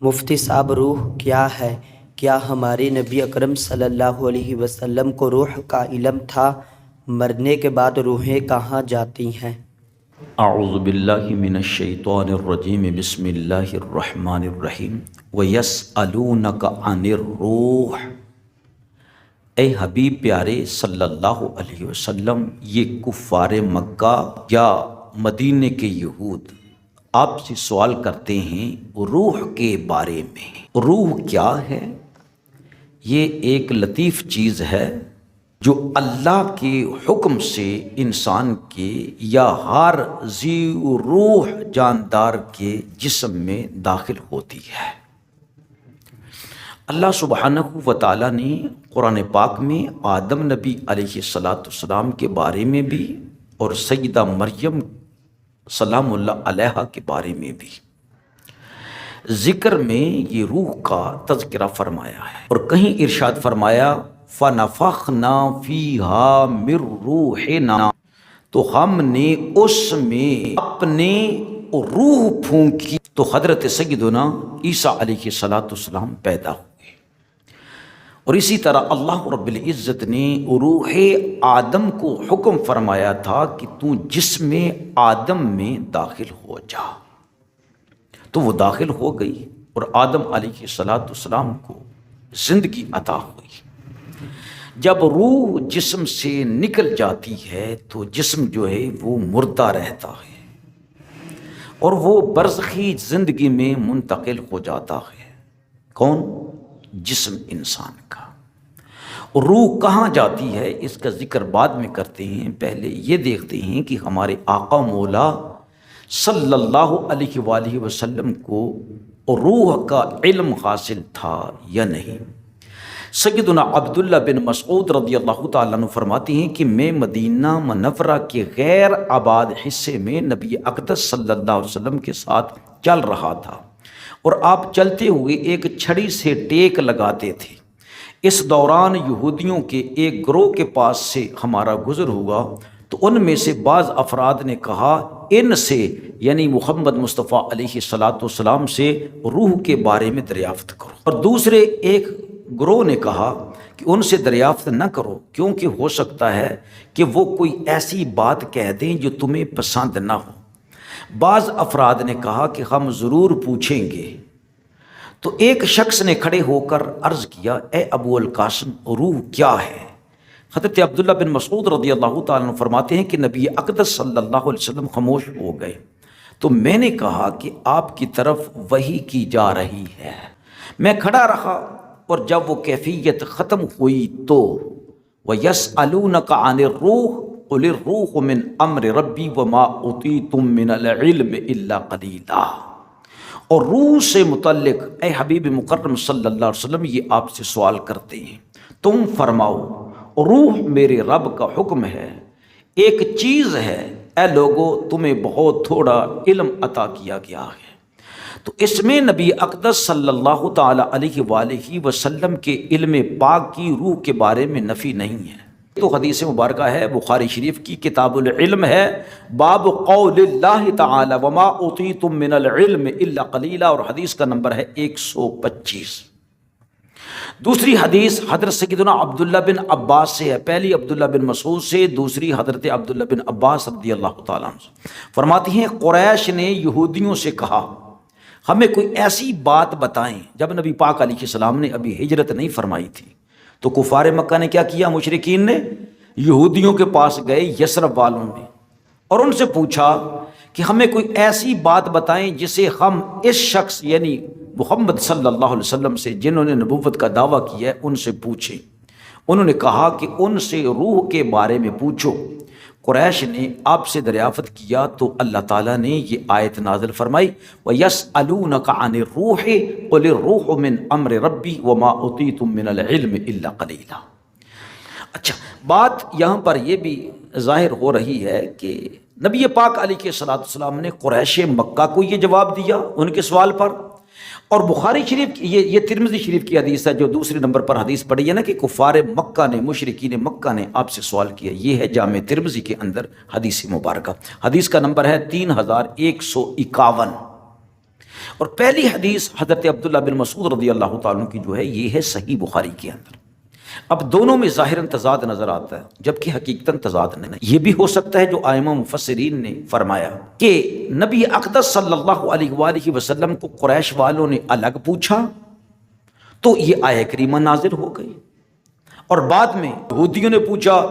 مفتی صاحب، روح کیا ہے؟ کیا ہمارے نبی اکرم صلی اللہ علیہ وسلم کو روح کا علم تھا؟ مرنے کے بعد روحیں کہاں جاتی ہیں؟ اعوذ باللہ من الشیطان الرجیم بسم اللہ الرحمن الرحیم وَيَسْأَلُونَكَ عَنِ الروح۔ اے حبیب پیارے صلی اللہ علیہ وسلم، یہ کفار مکہ یا مدینے کے یہود آپ سے سوال کرتے ہیں روح کے بارے میں۔ روح کیا ہے؟ یہ ایک لطیف چیز ہے جو اللہ کے حکم سے انسان کے یا ہر ذی روح جاندار کے جسم میں داخل ہوتی ہے۔ اللہ سبحانہ و تعالیٰ نے قرآن پاک میں آدم نبی علیہ السلام کے بارے میں بھی اور سیدہ مریم سلام اللہ علیہا کے بارے میں بھی ذکر میں یہ روح کا تذکرہ فرمایا ہے، اور کہیں ارشاد فرمایا فَنَفَخْنَا فِيهَا مِن رُوحِنَا، تو ہم نے اس میں اپنے روح پھونکی تو حضرت سیدنا عیسیٰ علیہ السلام پیدا ہوئے۔ اور اسی طرح اللہ رب العزت نے روح آدم کو حکم فرمایا تھا کہ تو جسم آدم میں داخل ہو جا، تو وہ داخل ہو گئی اور آدم علیہ السلام کو زندگی عطا ہوئی۔ جب روح جسم سے نکل جاتی ہے تو جسم جو ہے وہ مردہ رہتا ہے اور وہ برزخی زندگی میں منتقل ہو جاتا ہے۔ کون؟ جسم انسان کا۔ اور روح کہاں جاتی ہے اس کا ذکر بعد میں کرتے ہیں، پہلے یہ دیکھتے ہیں کہ ہمارے آقا مولا صلی اللہ علیہ وآلہ وسلم کو روح کا علم حاصل تھا یا نہیں۔ سیدنا عبداللہ بن مسعود رضی اللہ تعالیٰ عنہ فرماتے ہیں کہ میں مدینہ منورہ کے غیر آباد حصے میں نبی اقدس صلی اللہ علیہ وسلم کے ساتھ چل رہا تھا، اور آپ چلتے ہوئے ایک چھڑی سے ٹیک لگاتے تھے۔ اس دوران یہودیوں کے ایک گروہ کے پاس سے ہمارا گزر ہوا، تو ان میں سے بعض افراد نے کہا ان سے، یعنی محمد مصطفیٰ علیہ السلام سے روح کے بارے میں دریافت کرو، اور دوسرے ایک گروہ نے کہا کہ ان سے دریافت نہ کرو، کیونکہ ہو سکتا ہے کہ وہ کوئی ایسی بات کہہ دیں جو تمہیں پسند نہ ہو۔ بعض افراد نے کہا کہ ہم ضرور پوچھیں گے۔ تو ایک شخص نے کھڑے ہو کر عرض کیا، اے ابو القاسم، روح کیا ہے؟ حضرت عبداللہ بن مسعود رضی اللہ تعالیٰ عنہ فرماتے ہیں کہ نبی اقدس صلی اللہ علیہ وسلم خاموش ہو گئے، تو میں نے کہا کہ آپ کی طرف وحی کی جا رہی ہے۔ میں کھڑا رہا، اور جب وہ کیفیت ختم ہوئی تو وَيَسْأَلُونَكَ عَنِ الرُّوحِ قُلِ الرُّوحُ مِنْ أَمْرِ رَبِّي وَمَا أُوتِيتُم مِّنَ الْعِلْمِ إِلَّا قَلِيلًا۔ اور روح سے متعلق اے حبیب مکرم صلی اللہ علیہ وسلم یہ آپ سے سوال کرتے ہیں، تم فرماؤ روح میرے رب کا حکم ہے، ایک چیز ہے، اے لوگو تمہیں بہت تھوڑا علم عطا کیا گیا ہے۔ تو اس میں نبی اقدس صلی اللہ تعالی علیہ وآلہ وسلم کے علم پاک کی روح کے بارے میں نفی نہیں ہے۔ تو حدیث مبارکہ ہے، بخاری شریف کی کتاب العلم ہے، باب قول اللہ تعالی وما اوتیتم من العلم الا قلیلا، اور حدیث کا نمبر ہے 125۔ دوسری حدیث حضرت سیدنا عبداللہ بن عباس سے ہے، پہلی عبداللہ بن مسعود سے، دوسری حضرت عبداللہ بن عباس رضی اللہ تعالیٰ عنہ سے۔ فرماتی ہیں قریش نے یہودیوں سے کہا ہمیں کوئی ایسی بات بتائیں، جب نبی پاک علیہ السلام نے ابھی ہجرت نہیں فرمائی تھی، تو کفار مکہ نے کیا کیا؟ مشرکین نے یہودیوں کے پاس گئے، یثرب والوں نے، اور ان سے پوچھا کہ ہمیں کوئی ایسی بات بتائیں جسے ہم اس شخص یعنی محمد صلی اللہ علیہ وسلم سے، جنہوں نے نبوت کا دعویٰ کیا ہے، ان سے پوچھیں۔ انہوں نے کہا کہ ان سے روح کے بارے میں پوچھو۔ قریش نے آپ سے دریافت کیا تو اللہ تعالیٰ نے یہ آیت نازل فرمائی وَيَسْأَلُونَكَ عَنِ الرُّوحِ قُلِ الرُّوحُ مِنْ أَمْرِ رَبِّي وَمَا أُوتِيتُم مِّنَ الْعِلْمِ إِلَّا قَلِيلًا۔ اچھا، بات یہاں پر یہ بھی ظاہر ہو رہی ہے کہ نبی پاک علیہ السلام نے قریش مکہ کو یہ جواب دیا ان کے سوال پر، اور بخاری شریف کی یہ ترمذی شریف کی حدیث ہے جو دوسرے نمبر پر حدیث پڑھی ہے نا، کہ کفار مکہ نے، مشرکین مکہ نے آپ سے سوال کیا، یہ ہے جامع ترمذی کے اندر حدیث مبارکہ، حدیث کا نمبر ہے 3151۔ اور پہلی حدیث حضرت عبداللہ بن مسعود رضی اللہ تعالیٰ عنہ کی جو ہے یہ ہے صحیح بخاری کے اندر۔ اب دونوں میں ظاہراً تضاد نظر آتا ہے جبکہ حقیقتاً تضاد نہیں۔ یہ بھی ہو سکتا ہے جو ائمہ مفسرین نے فرمایا کہ نبی اقدس صلی اللہ علیہ وآلہ وسلم کو قریش والوں نے الگ پوچھا تو یہ آیہ کریمہ نازل ہو گئی، اور بعد میں یہودیوں نے پوچھا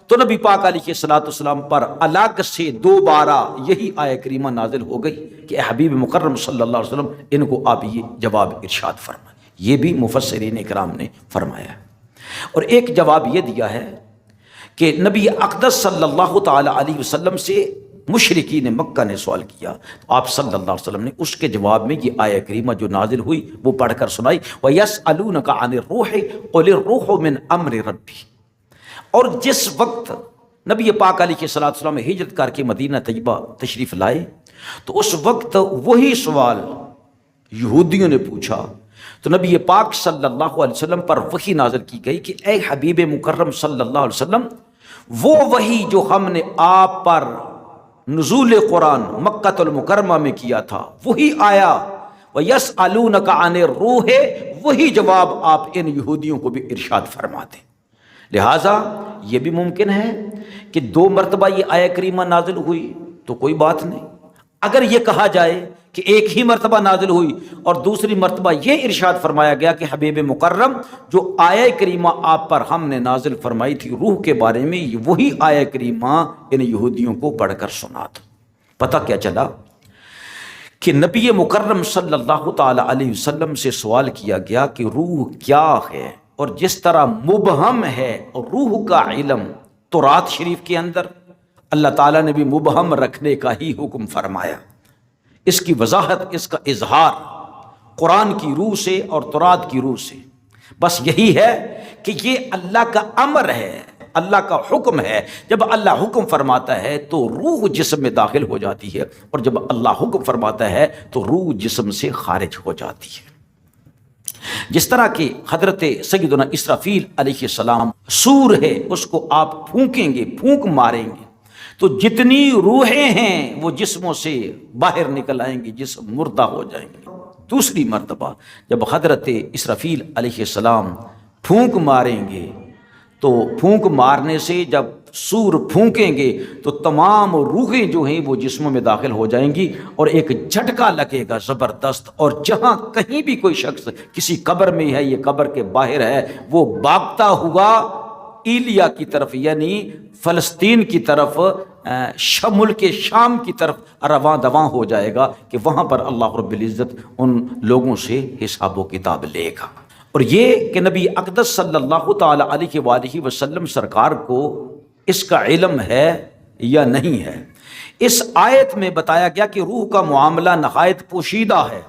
تو نبی پاک علیہ الصلوۃ والسلام پر الگ سے دوبارہ یہی آیہ کریمہ نازل ہو گئی کہ اے حبیب مکرم صلی اللہ علیہ وسلم ان کو آپ یہ جواب ارشاد فرمائیں۔ یہ بھی مفسرین اکرام نے فرمایا ہے۔ اور ایک جواب یہ دیا ہے کہ نبی اقدس صلی اللہ تعالی علیہ وسلم سے مشرکین مکہ نے سوال کیا تو آپ صلی اللہ علیہ وسلم نے اس کے جواب میں یہ آیہ کریمہ جو نازل ہوئی وہ پڑھ کر سنائی، وَيَسْأَلُونَكَ عَنِ الرُّوحِ قُلِ الرُّوحُ مِنْ أَمْرِ رَبِّي۔ اور جس وقت نبی پاک علیہ الصلوۃ والسلام ہجرت کر کے مدینہ طیبہ تشریف لائے تو اس وقت وہی سوال یہودیوں نے پوچھا تو نبی پاک صلی اللہ علیہ وسلم پر وحی نازل کی گئی کہ اے حبیب مکرم صلی اللہ علیہ وسلم وہ وحی جو ہم نے آپ پر نزول قرآن مکہ المکرمہ میں کیا تھا وہی آیا، وَيَسْأَلُونَكَ عَنِ الرُّوحِ، وہی جواب آپ ان یہودیوں کو بھی ارشاد فرما دیں۔ لہٰذا یہ بھی ممکن ہے کہ دو مرتبہ یہ آیہ کریمہ نازل ہوئی تو کوئی بات نہیں، اگر یہ کہا جائے کہ ایک ہی مرتبہ نازل ہوئی اور دوسری مرتبہ یہ ارشاد فرمایا گیا کہ حبیب مکرم جو آیہ کریمہ آپ پر ہم نے نازل فرمائی تھی روح کے بارے میں، یہ وہی آیہ کریمہ ان یہودیوں کو پڑھ کر سنا دو۔ پتہ کیا چلا کہ نبی مکرم صلی اللہ تعالی علیہ وسلم سے سوال کیا گیا کہ روح کیا ہے، اور جس طرح مبہم ہے روح کا علم تورات شریف کے اندر اللہ تعالیٰ نے بھی مبہم رکھنے کا ہی حکم فرمایا، اس کی وضاحت، اس کا اظہار قرآن کی روح سے اور تورات کی روح سے بس یہی ہے کہ یہ اللہ کا امر ہے، اللہ کا حکم ہے۔ جب اللہ حکم فرماتا ہے تو روح جسم میں داخل ہو جاتی ہے، اور جب اللہ حکم فرماتا ہے تو روح جسم سے خارج ہو جاتی ہے۔ جس طرح کہ حضرت سیدنا اسرافیل علیہ السلام سور ہے، اس کو آپ پھونکیں گے، پھونک ماریں گے تو جتنی روحیں ہیں وہ جسموں سے باہر نکل آئیں گی، جسم مردہ ہو جائیں گے۔ دوسری مرتبہ جب حضرت اسرافیل علیہ السلام پھونک ماریں گے تو پھونک مارنے سے جب سور پھونکیں گے تو تمام روحیں جو ہیں وہ جسموں میں داخل ہو جائیں گی، اور ایک جھٹکا لگے گا زبردست، اور جہاں کہیں بھی کوئی شخص کسی قبر میں ہے، یہ قبر کے باہر ہے، وہ بھاگتا ہوا ایلیا کی طرف یعنی فلسطین کی طرف، ملک شام کی طرف رواں دواں ہو جائے گا کہ وہاں پر اللہ رب العزت ان لوگوں سے حساب و کتاب لے گا۔ اور یہ کہ نبی اقدس صلی اللہ تعالی علیہ وآلہ وسلم سرکار کو اس کا علم ہے یا نہیں ہے، اس آیت میں بتایا گیا کہ روح کا معاملہ نہایت پوشیدہ ہے،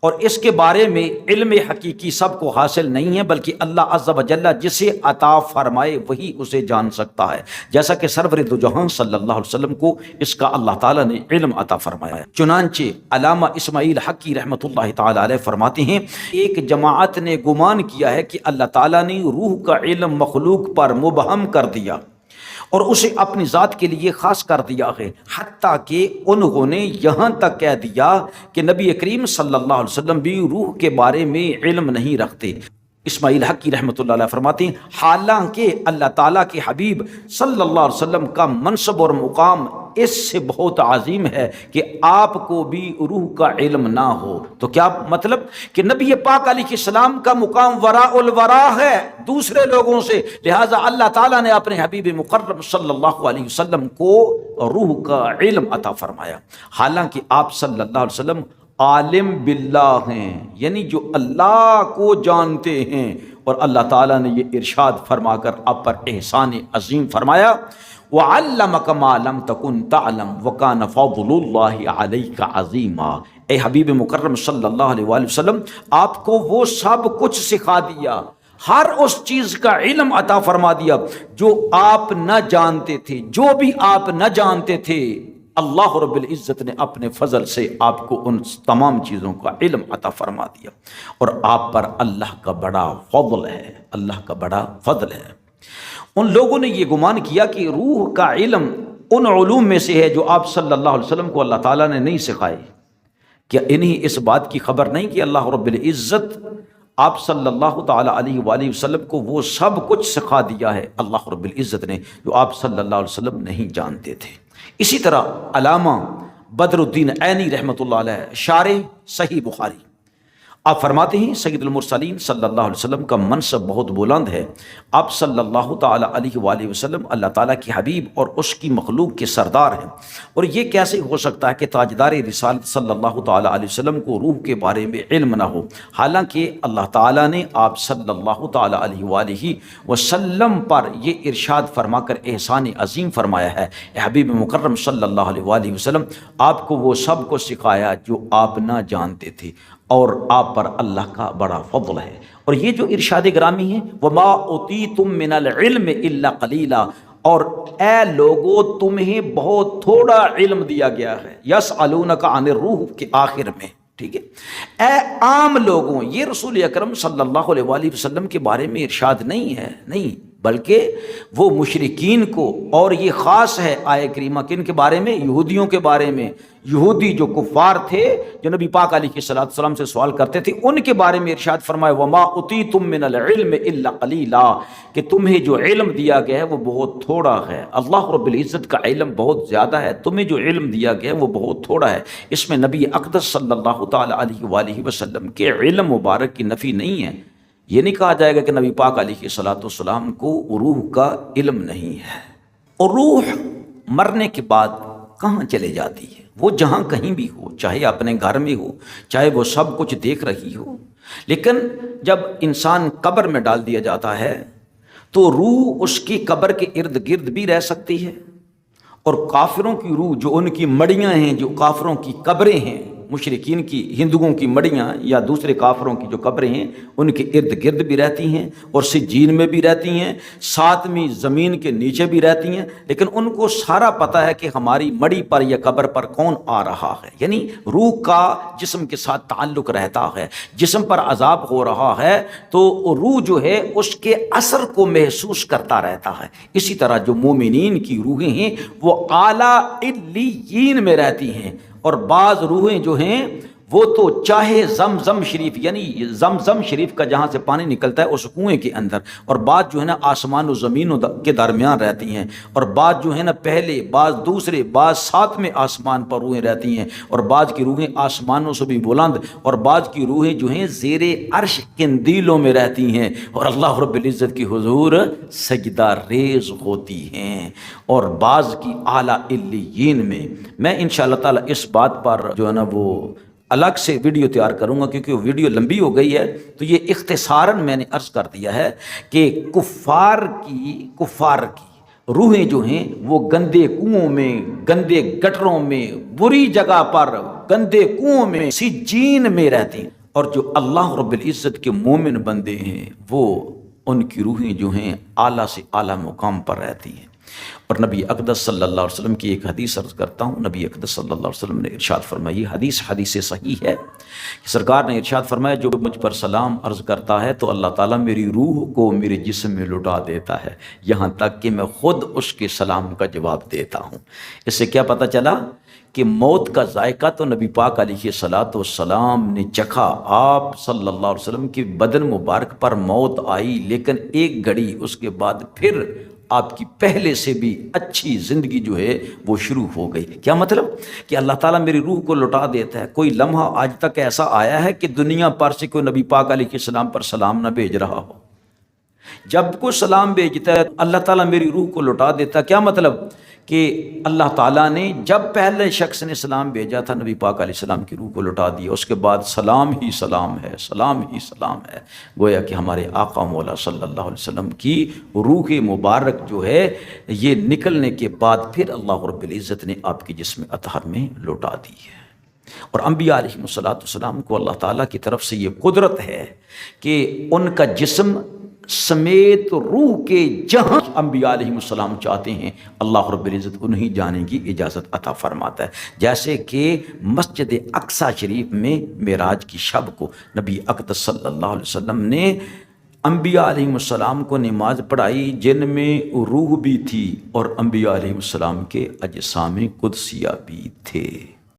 اور اس کے بارے میں علم حقیقی سب کو حاصل نہیں ہے، بلکہ اللہ عز و جل جسے عطا فرمائے وہی اسے جان سکتا ہے، جیسا کہ سرور دو جہاں صلی اللہ علیہ وسلم کو اس کا اللہ تعالیٰ نے علم عطا فرمایا ہے۔ چنانچہ علامہ اسماعیل حقی رحمۃ اللہ تعالی علیہ فرماتے ہیں ایک جماعت نے گمان کیا ہے کہ اللہ تعالیٰ نے روح کا علم مخلوق پر مبہم کر دیا اور اسے اپنی ذات کے لیے خاص کر دیا ہے، حتیٰ کہ انہوں نے یہاں تک کہہ دیا کہ نبی کریم صلی اللہ علیہ وسلم بھی روح کے بارے میں علم نہیں رکھتے۔ اسماعیل حقی رحمۃ اللہ علیہ فرماتے ہیں حالانکہ اللہ تعالیٰ کے حبیب صلی اللہ علیہ وسلم کا منصب اور مقام اس سے بہت عظیم ہے کہ آپ کو بھی روح کا علم نہ ہو۔ تو کیا مطلب کہ نبی پاک علیہ السلام کا مقام وراء الورا ہے دوسرے لوگوں سے، لہٰذا اللہ تعالیٰ نے اپنے حبیب مکرم صلی اللہ علیہ وسلم کو روح کا علم عطا فرمایا، حالانکہ آپ صلی اللہ علیہ وسلم عالم باللہ ہیں، یعنی جو اللہ کو جانتے ہیں، اور اللہ تعالیٰ نے یہ ارشاد فرما کر آپ پر احسان عظیم فرمایا وَعَلَّمَكَ مَا لَمْ تَكُنْ تَعْلَمْ وَكَانَ فَضْلُ اللَّهِ عَلَيْكَ عَظِيمًا۔ اے حبیب مکرم صلی اللہ علیہ وآلہ وسلم آپ کو وہ سب کچھ سکھا دیا، ہر اس چیز کا علم عطا فرما دیا جو آپ نہ جانتے تھے، جو بھی آپ نہ جانتے تھے اللہ رب العزت نے اپنے فضل سے آپ کو ان تمام چیزوں کا علم عطا فرما دیا، اور آپ پر اللہ کا بڑا فضل ہے، اللہ کا بڑا فضل ہے۔ ان لوگوں نے یہ گمان کیا کہ روح کا علم ان علوم میں سے ہے جو آپ صلی اللہ علیہ وسلم کو اللہ تعالیٰ نے نہیں سکھائے، کیا انہیں اس بات کی خبر نہیں کہ اللہ رب العزت آپ صلی اللہ تعالیٰ علیہ وآلہ وسلم کو وہ سب کچھ سکھا دیا ہے اللہ رب العزت نے جو آپ صلی اللہ علیہ وسلم نہیں جانتے تھے۔ اسی طرح علامہ بدر الدین عینی رحمۃ اللہ علیہ شارح صحیح بخاری، آپ فرماتے ہیں سید المرسلین صلی اللہ علیہ وسلم کا منصب بہت بلند ہے، آپ صلی اللہ تعالیٰ علیہ وآلہ وسلم اللہ تعالیٰ کے حبیب اور اس کی مخلوق کے سردار ہیں، اور یہ کیسے ہو سکتا ہے کہ تاجدار رسالت صلی اللہ تعالیٰ علیہ وسلم کو روح کے بارے میں علم نہ ہو، حالانکہ اللہ تعالیٰ نے آپ صلی اللہ تعالیٰ علیہ وآلہ وسلم پر یہ ارشاد فرما کر احسان عظیم فرمایا ہے، اے حبیب مکرم صلی اللہ علیہ وآلہ وسلم آپ کو وہ سب کو سکھایا جو آپ نہ جانتے تھے، اور آپ پر اللہ کا بڑا فضل ہے۔ اور یہ جو ارشاد گرامی ہے وَمَا أُوتِيتُم مِّنَ الْعِلْمِ إِلَّا قَلِيلًا، اور اے لوگو تمہیں بہت تھوڑا علم دیا گیا ہے، يَسْأَلُونَكَ عَنِ الرُّوحِ کے آخر میں، ٹھیک ہے، اے عام لوگوں، یہ رسول اکرم صلی اللہ علیہ وآلہ وسلم کے بارے میں ارشاد نہیں ہے، نہیں، بلکہ وہ مشرکین کو، اور یہ خاص ہے آیہ کریمہ کن کے بارے میں؟ یہودیوں کے بارے میں، یہودی جو کفار تھے جو نبی پاک علیہ السلام سے سوال کرتے تھے، ان کے بارے میں ارشاد فرمایا وَمَا أُوتِيتُم مِّنَ الْعِلْمِ إِلَّا قَلِيلًا، کہ تمہیں جو علم دیا گیا ہے وہ بہت تھوڑا ہے، اللہ رب العزت کا علم بہت زیادہ ہے، تمہیں جو علم دیا گیا ہے وہ بہت تھوڑا ہے۔ اس میں نبی اقدس صلی اللہ تعالیٰ علیہ وآلہ وسلم کے علم مبارک کی نفی نہیں ہے، یہ نہیں کہا جائے گا کہ نبی پاک علیہ السلام کو روح کا علم نہیں ہے۔ اور روح مرنے کے بعد کہاں چلے جاتی ہے؟ وہ جہاں کہیں بھی ہو، چاہے اپنے گھر میں ہو، چاہے وہ سب کچھ دیکھ رہی ہو، لیکن جب انسان قبر میں ڈال دیا جاتا ہے تو روح اس کی قبر کے ارد گرد بھی رہ سکتی ہے، اور کافروں کی روح جو ان کی مڑیاں ہیں، جو کافروں کی قبریں ہیں، مشرکین کی، ہندوؤں کی مڑیاں یا دوسرے کافروں کی جو قبریں ہیں ان کے ارد گرد بھی رہتی ہیں، اور سجین میں بھی رہتی ہیں، ساتویں زمین کے نیچے بھی رہتی ہیں، لیکن ان کو سارا پتہ ہے کہ ہماری مڑی پر یا قبر پر کون آ رہا ہے، یعنی روح کا جسم کے ساتھ تعلق رہتا ہے، جسم پر عذاب ہو رہا ہے تو روح جو ہے اس کے اثر کو محسوس کرتا رہتا ہے۔ اسی طرح جو مومنین کی روحیں ہیں وہ اعلیٰ علیین میں رہتی ہیں، اور بعض روحیں جو ہیں وہ تو چاہے زمزم شریف، یعنی زمزم شریف کا جہاں سے پانی نکلتا ہے اس کنویں کے اندر، اور بعض جو ہے نا آسمان و زمین کے درمیان رہتی ہیں، اور بعض جو ہے نا پہلے، بعض دوسرے، بعض ساتویں آسمان پر روحیں رہتی ہیں، اور بعض کی روحیں آسمانوں سے بھی بلند، اور بعض کی روحیں جو ہیں زیر عرش قندیلوں میں رہتی ہیں، اور اللہ رب العزت کی حضور سجدہ ریز ہوتی ہیں، اور بعض کی اعلیٰ علیین میں۔ میں انشاءاللہ تعالیٰ اس بات پر جو ہے نا وہ الگ سے ویڈیو تیار کروں گا، کیونکہ وہ ویڈیو لمبی ہو گئی ہے، تو یہ اختصاراً میں نے عرض کر دیا ہے کہ کفار کی روحیں جو ہیں وہ گندے کنووں میں، گندے گٹروں میں، بری جگہ پر، گندے کنووں میں، سجین میں رہتی ہیں، اور جو اللہ رب العزت کے مومن بندے ہیں وہ ان کی روحیں جو ہیں اعلیٰ سے اعلیٰ مقام پر رہتی ہیں۔ اور نبی اقدس صلی اللہ علیہ وسلم کی ایک حدیث عرض کرتا ہوں، نبی اقدس صلی اللہ علیہ وسلم نے ارشاد فرمایا، یہ حدیث صحیح ہے کہ سرکار نے ارشاد فرمایا جو مجھ پر سلام عرض کرتا ہے تو اللہ تعالیٰ میری روح کو میرے جسم میں لٹا دیتا ہے، یہاں تک کہ میں خود اس کے سلام کا جواب دیتا ہوں۔ اس سے کیا پتہ چلا کہ موت کا ذائقہ تو نبی پاک علیہ السلام نے چکھا، آپ صلی اللہ علیہ وسلم کی بدن مبارک پر موت آئی، لیکن ایک گھڑی اس کے بعد پھر آپ کی پہلے سے بھی اچھی زندگی جو ہے وہ شروع ہو گئی۔ کیا مطلب؟ کہ اللہ تعالیٰ میری روح کو لٹا دیتا ہے۔ کوئی لمحہ آج تک ایسا آیا ہے کہ دنیا پر سے کوئی نبی پاک علیہ السلام پر سلام نہ بھیج رہا ہو؟ جب کوئی سلام بھیجتا ہے اللہ تعالیٰ میری روح کو لٹا دیتا ہے۔ کیا مطلب؟ کہ اللہ تعالیٰ نے جب پہلے شخص نے سلام بھیجا تھا نبی پاک علیہ السلام کی روح کو لٹا دیا، اس کے بعد سلام ہی سلام ہے، سلام ہی سلام ہے۔ گویا کہ ہمارے آقا مولا صلی اللہ علیہ وسلم کی روح مبارک جو ہے یہ نکلنے کے بعد پھر اللہ رب العزت نے آپ کے جسم اطہر میں لٹا دی ہے۔ اور انبیاء علیہ السلام کو اللہ تعالیٰ کی طرف سے یہ قدرت ہے کہ ان کا جسم سمیت روح کے جہاں انبیاء علیہ السلام چاہتے ہیں اللہ رب العزت انہیں جانے کی اجازت عطا فرماتا ہے۔ جیسے کہ مسجد اقصی شریف میں معراج کی شب کو نبی اقدس صلی اللہ علیہ وسلم نے انبیاء علیہ السلام کو نماز پڑھائی جن میں روح بھی تھی اور انبیاء علیہ السلام کے اجسام قدسیہ بھی تھے۔